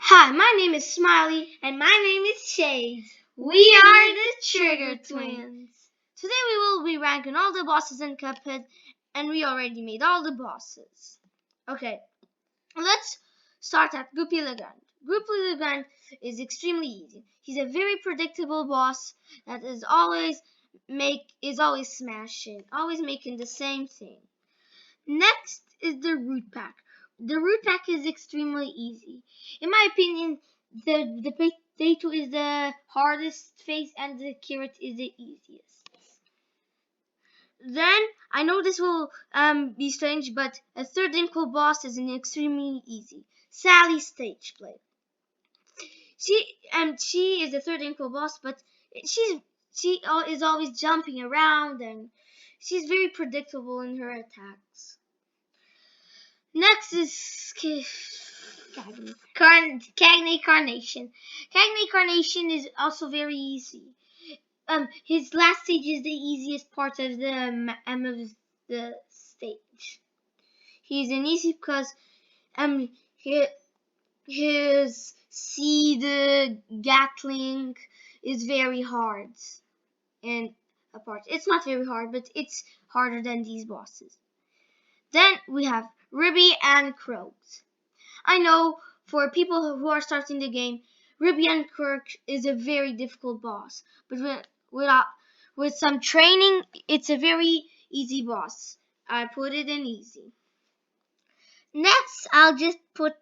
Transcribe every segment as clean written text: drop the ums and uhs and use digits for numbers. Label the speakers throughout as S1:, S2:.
S1: Hi, my name is Smiley.
S2: And my name is Shades.
S1: We are the Trigger Twins. Today we will be ranking all the bosses in Cuphead, and we already made all the bosses. Okay, let's start at Goopy Legend. Goopy Legend is extremely easy. He's a very predictable boss that is always smashing, always making the same thing. Next is the Root Pack. The Root Pack is extremely easy. In my opinion, the potato is the hardest phase and the carrot is the easiest. Then, I know this will be strange, but a third equal boss is an extremely easy. Sally Stageblade. She is the third equal boss, but she is always jumping around and she's very predictable in her attacks. Next is Cagney Carnation. Cagney Carnation is also very easy. His last stage is the easiest part of the stage. He's an easy because his the Gatling is very hard and apart. It's not very hard, but it's harder than these bosses. Then we have Ruby and Croaks. I know for people who are starting the game, Ruby and Kirk is a very difficult boss, but with some training, it's a very easy boss. I put it in easy. Next, I'll just put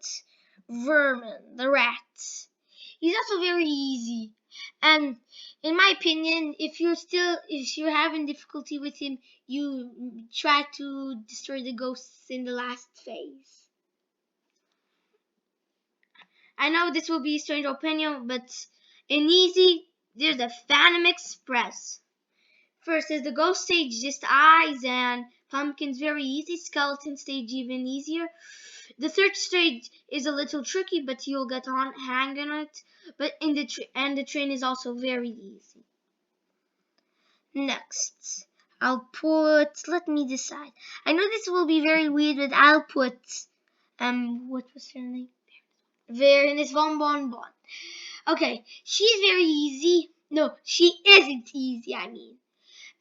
S1: Vermin, the rat. He's also very easy, and in my opinion, if you're having difficulty with him, you try to destroy the ghosts in the last phase. I know this will be a strange opinion, but in easy, there's the Phantom Express. First is the ghost stage, just eyes and pumpkins, very easy. Skeleton stage, even easier. The third stage is a little tricky, but you'll get hang on it. But the train is also very easy. Next, let me decide. I know this will be very weird, but I'll put, what was her name? Varenus Von Bon Bon. Okay, she's very easy. No, she isn't easy, I mean.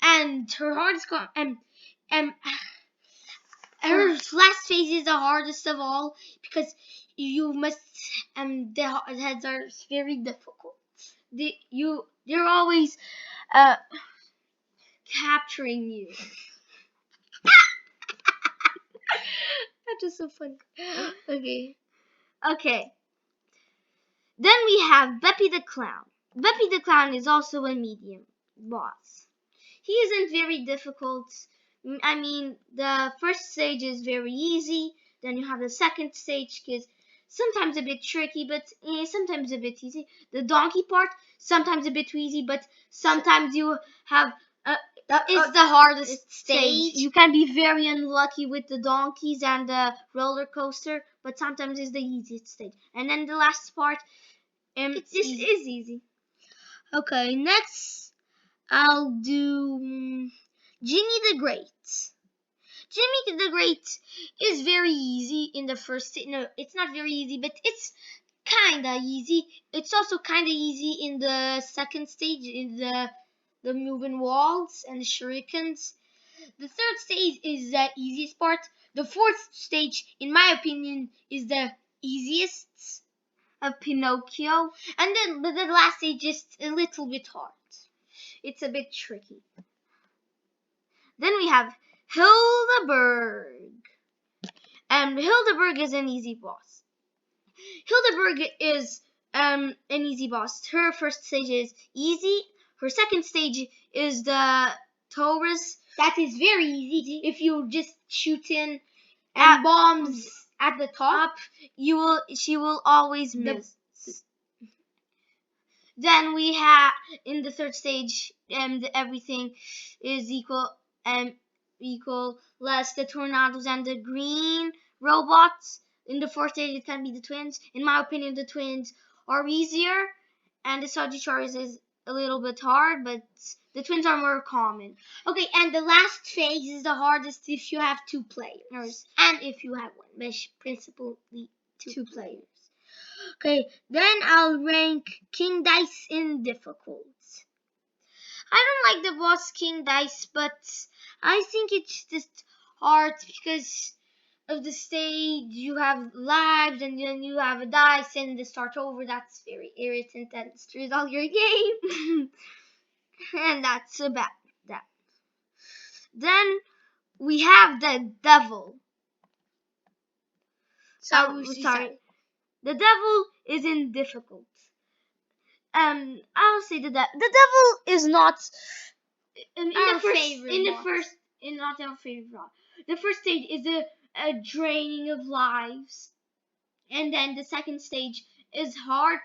S1: And her hardest her last phase is the hardest of all because you must the heads are very difficult. They're always capturing you. That is so funny. Okay. Then we have Beppy the Clown. Beppy the Clown is also a medium boss. He isn't very difficult. I mean, the first stage is very easy. Then you have the second stage, is sometimes a bit tricky, but sometimes a bit easy. The donkey part, sometimes a bit easy, but sometimes you have it's the hardest stage. You can be very unlucky with the donkeys and the roller coaster, but sometimes it's the easiest stage. And then the last part, is easy. Okay, next I'll do Jimmy the Great. Jimmy the Great is very easy in the first. No, it's not very easy, but it's kinda easy. It's also kinda easy in the second stage, in the moving walls and the shurikens. The third stage is the easiest part. The fourth stage, in my opinion, is the easiest of Pinocchio. And then but the last stage is a little bit hard. It's a bit tricky. Then we have Hildeberg. And Hildeberg is an easy boss. Hildeberg is an easy boss. Her first stage is easy. Her second stage is the Taurus. That is very easy. If you just shoot in bombs at the top, she will always miss. Then we have in the third stage, everything is equal less the tornadoes and the green robots. In the fourth stage, it can be the twins. In my opinion, the twins are easier, and the Sagittarius is a little bit hard, but the twins are more common. Okay, and the last phase is the hardest if you have two players, and if you have one, but principally two players. Okay, then I'll rank King Dice in difficult. I don't like the boss King Dice, but I think it's just hard because of the stage. You have lives and then you have a dice and the start over. That's very irritant and destroys all your game. And that's about that. Then we have the devil. Sorry. The devil is in difficult. I'll say the devil is not not our favorite boss. The first stage is a draining of lives, and then the second stage is hard,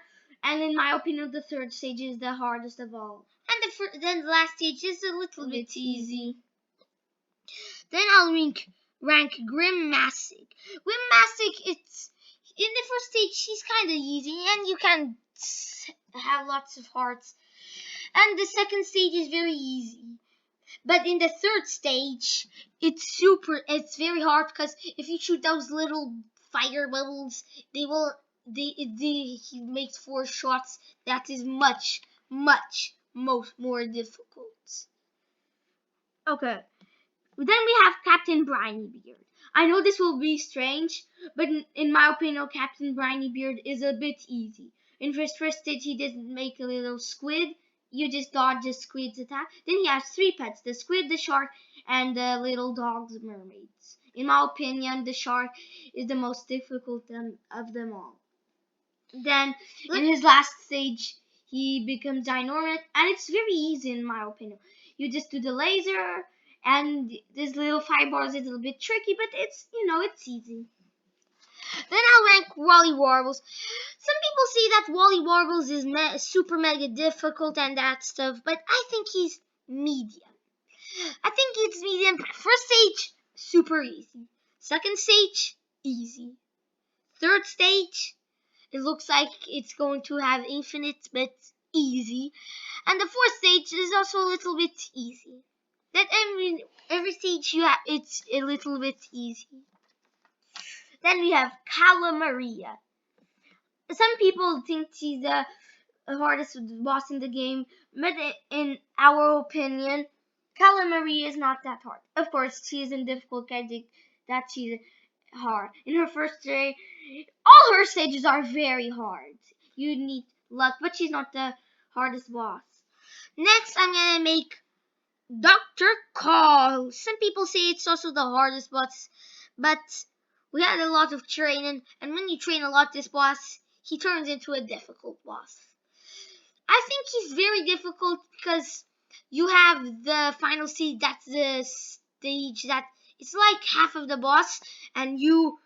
S1: and in my opinion, the third stage is the hardest of all. And then the last stage is a little bit easy. Then I'll rank Grim Massic. Grim Massic, it's in the first stage, she's kind of easy, and you can have lots of hearts. And the second stage is very easy. But in the third stage, it's very hard because if you shoot those little fire bubbles, he makes 4 shots. That is much more difficult. Okay. Then we have Captain Briny Beard. I know this will be strange, but in my opinion, Captain Briny Beard is a bit easy. In his first stage, he didn't make a little squid. You just dodge the squid's attack. Then he has 3 pets: the squid, the shark, and the little dogs, mermaids. In my opinion, the shark is the most difficult of them all. Then in his last stage, he becomes ginormous, and it's very easy in my opinion. You just do the laser, and this little fireball is a little bit tricky, but it's easy. Then I'll rank Wally Warbles. Some people say that Wally Warbles is super mega difficult and that stuff, but I think he's medium. I think it's medium. First stage, super easy. Second stage, easy. Third stage, it looks like it's going to have infinite, but easy. And the fourth stage is also a little bit easy. That every stage it's a little bit easy. Then we have Calamaria. Some people think she's the hardest boss in the game, but in our opinion, Calamaria is not that hard. Of course, she is in difficult. I think that she's hard. In her first day, all her stages are very hard. You need luck, but she's not the hardest boss. Next, I'm gonna make Dr. Call. Some people say it's also the hardest boss, but we had a lot of training, and when you train a lot this boss, he turns into a difficult boss. I think he's very difficult because you have the final stage. That's the stage that it's like half of the boss, and you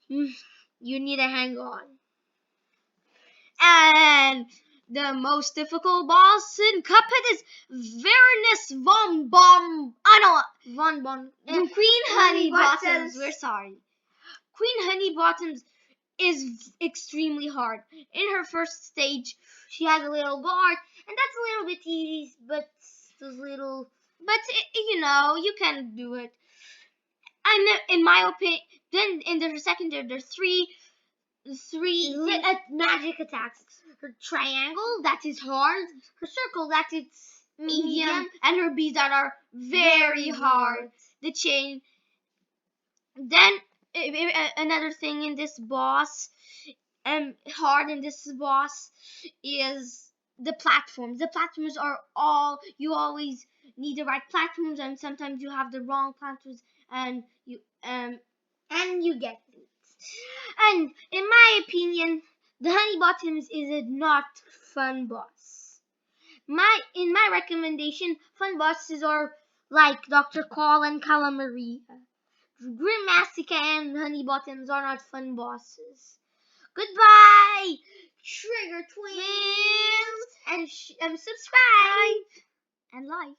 S1: need to hang on. And the most difficult boss in Cuphead is Vernus von Bomb. Von Bon.
S2: Queen Honey Bottoms.
S1: We're sorry. Queen Honey Bottoms is extremely hard. In her first stage, she has a little guard, and that's a little bit easy, but you can do it. And in my opinion, then in the second, there's three magic attacks. Her triangle, that is hard. Her circle, that is medium, and her bees that are very hard. The chain. Then another thing in this boss, hard in this boss, is the platforms. The platforms are you always need the right platforms, and sometimes you have the wrong platforms, and you get it. And in my opinion, the Honey Bottoms is a not fun boss. In my recommendation, fun bosses are like Dr. Call and Calamaria. Grim Massacre and Honey Bottoms are not fun bosses. Goodbye, Trigger Twins, and subscribe and like.